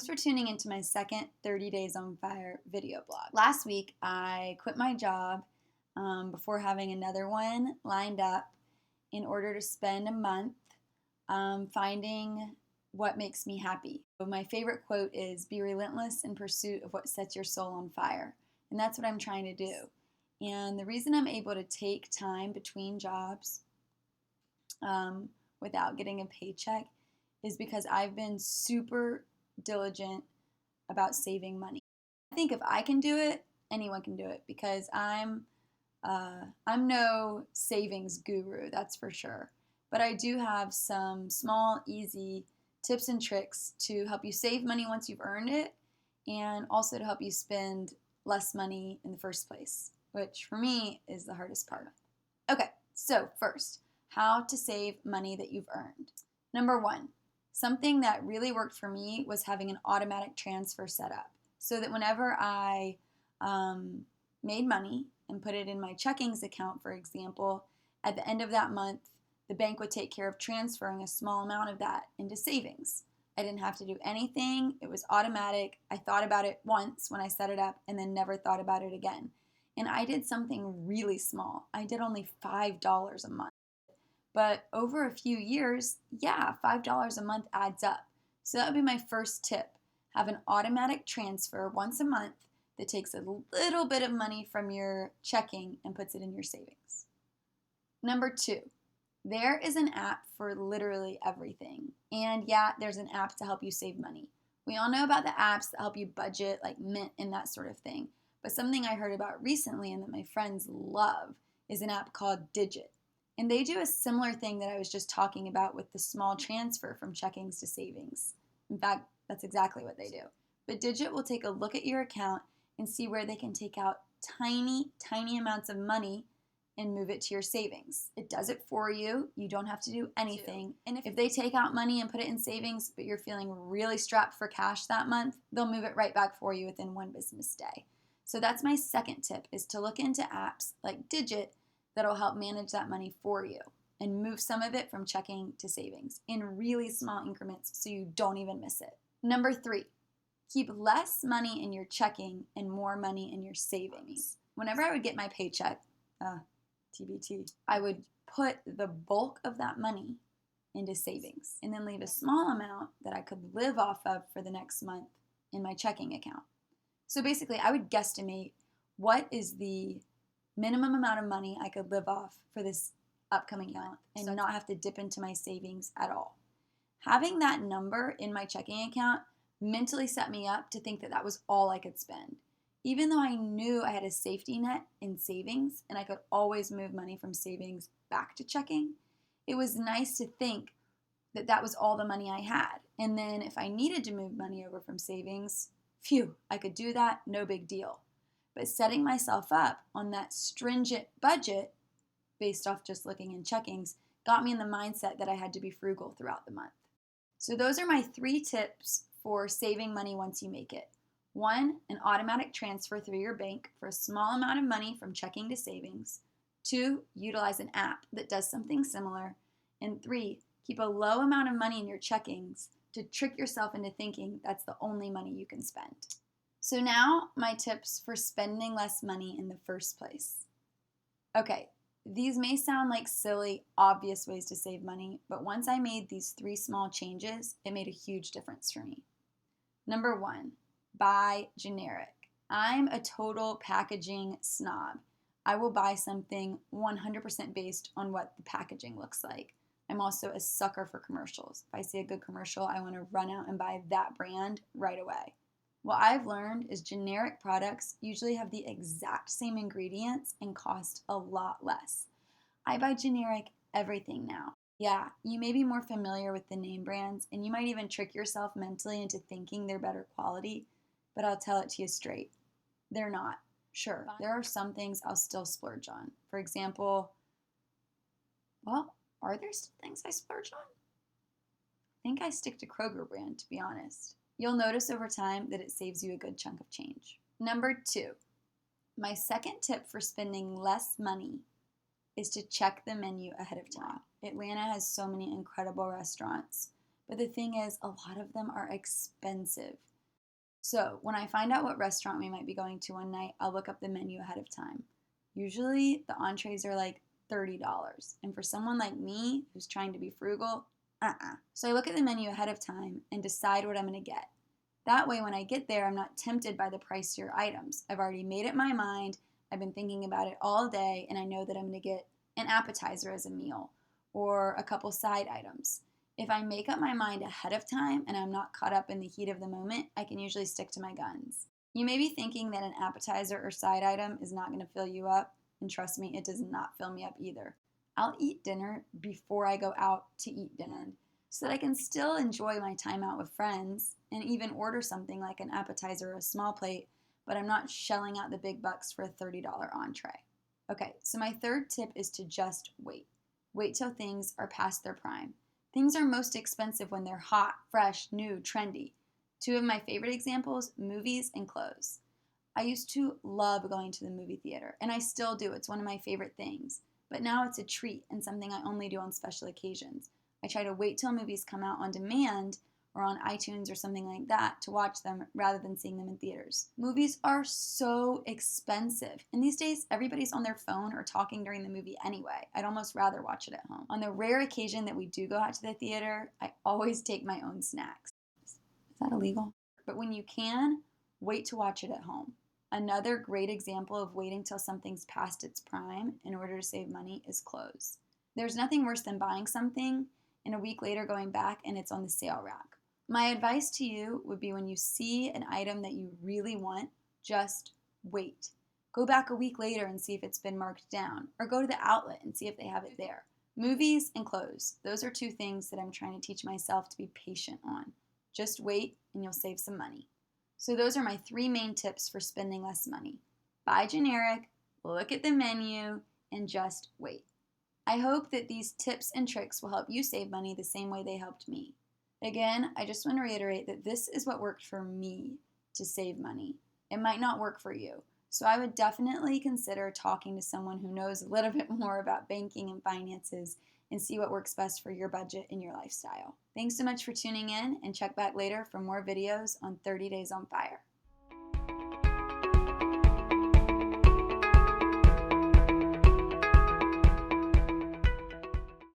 Thanks for tuning into my second 30 Days on Fire video blog. Last week, I quit my job before having another one lined up in order to spend a month finding what makes me happy. So my favorite quote is, "Be relentless in pursuit of what sets your soul on fire." And that's what I'm trying to do. And the reason I'm able to take time between jobs without getting a paycheck is because I've been super diligent about saving money. I think if I can do it, anyone can do it, because I'm no savings guru, that's for sure. But I do have some small, easy tips and tricks to help you save money once you've earned it, and also to help you spend less money in the first place, which for me is the hardest part. Okay, so first, how to save money that you've earned. Number one, something that really worked for me was having an automatic transfer set up, so that whenever I made money and put it in my checkings account, for example, at the end of that month, the bank would take care of transferring a small amount of that into savings. I didn't have to do anything. It was automatic. I thought about it once when I set it up and then never thought about it again. And I did something really small. I did only $5 a month. But over a few years, yeah, $5 a month adds up. So that would be my first tip. Have an automatic transfer once a month that takes a little bit of money from your checking and puts it in your savings. Number two, there is an app for literally everything. And yeah, there's an app to help you save money. We all know about the apps that help you budget, like Mint and that sort of thing. But something I heard about recently and that my friends love is an app called Digit. And they do a similar thing that I was just talking about with the small transfer from checkings to savings. In fact, that's exactly what they do. But Digit will take a look at your account and see where they can take out tiny, tiny amounts of money and move it to your savings. It does it for you. You don't have to do anything. And if they take out money and put it in savings, but you're feeling really strapped for cash that month, they'll move it right back for you within one business day. So that's my second tip, is to look into apps like Digit that'll help manage that money for you and move some of it from checking to savings in really small increments so you don't even miss it. Number three, keep less money in your checking and more money in your savings. Whenever I would get my paycheck, TBT, I would put the bulk of that money into savings and then leave a small amount that I could live off of for the next month in my checking account. So basically, I would guesstimate what is the minimum amount of money I could live off for this upcoming month and not have to dip into my savings at all. Having that number in my checking account mentally set me up to think that that was all I could spend. Even though I knew I had a safety net in savings and I could always move money from savings back to checking, it was nice to think that that was all the money I had. And then if I needed to move money over from savings, phew, I could do that, no big deal. But setting myself up on that stringent budget based off just looking in checkings got me in the mindset that I had to be frugal throughout the month. So those are my 3 tips for saving money once you make it. 1, an automatic transfer through your bank for a small amount of money from checking to savings. 2, utilize an app that does something similar. And 3, keep a low amount of money in your checkings to trick yourself into thinking that's the only money you can spend. So now my tips for spending less money in the first place. Okay, these may sound like silly, obvious ways to save money, but once I made these 3 small changes, it made a huge difference for me. Number 1, buy generic. I'm a total packaging snob. I will buy something 100% based on what the packaging looks like. I'm also a sucker for commercials. If I see a good commercial, I want to run out and buy that brand right away. What I've learned is generic products usually have the exact same ingredients and cost a lot less. I buy generic everything now. Yeah, you may be more familiar with the name brands, and you might even trick yourself mentally into thinking they're better quality, but I'll tell it to you straight. They're not. Sure, there are some things I'll still splurge on. For example, are there still things I splurge on? I think I stick to Kroger brand, to be honest. You'll notice over time that it saves you a good chunk of change. Number 2, my second tip for spending less money is to check the menu ahead of time. Atlanta has so many incredible restaurants, but the thing is, a lot of them are expensive. So when I find out what restaurant we might be going to one night, I'll look up the menu ahead of time. Usually the entrees are like $30. And for someone like me who's trying to be frugal, So I look at the menu ahead of time and decide what I'm going to get. That way, when I get there, I'm not tempted by the pricier items. I've already made up my mind, I've been thinking about it all day, and I know that I'm going to get an appetizer as a meal or a couple side items. If I make up my mind ahead of time and I'm not caught up in the heat of the moment, I can usually stick to my guns. You may be thinking that an appetizer or side item is not going to fill you up, and trust me, it does not fill me up either. I'll eat dinner before I go out to eat dinner so that I can still enjoy my time out with friends and even order something like an appetizer or a small plate, but I'm not shelling out the big bucks for a $30 entree. Okay, so my third tip is to just wait. Wait till things are past their prime. Things are most expensive when they're hot, fresh, new, trendy. Two of my favorite examples, movies and clothes. I used to love going to the movie theater, and I still do. It's one of my favorite things. But now it's a treat and something I only do on special occasions. I try to wait till movies come out on demand or on iTunes or something like that to watch them rather than seeing them in theaters. Movies are so expensive. And these days, everybody's on their phone or talking during the movie anyway. I'd almost rather watch it at home. On the rare occasion that we do go out to the theater, I always take my own snacks. Is that illegal? But when you can, wait to watch it at home. Another great example of waiting till something's past its prime in order to save money is clothes. There's nothing worse than buying something and a week later going back and it's on the sale rack. My advice to you would be when you see an item that you really want, just wait. Go back a week later and see if it's been marked down, or go to the outlet and see if they have it there. Movies and clothes, those are two things that I'm trying to teach myself to be patient on. Just wait and you'll save some money. So those are my 3 main tips for spending less money. Buy generic, look at the menu, and just wait. I hope that these tips and tricks will help you save money the same way they helped me. Again, I just want to reiterate that this is what worked for me to save money. It might not work for you. So I would definitely consider talking to someone who knows a little bit more about banking and finances and see what works best for your budget and your lifestyle. Thanks so much for tuning in, and check back later for more videos on 30 Days on Fire.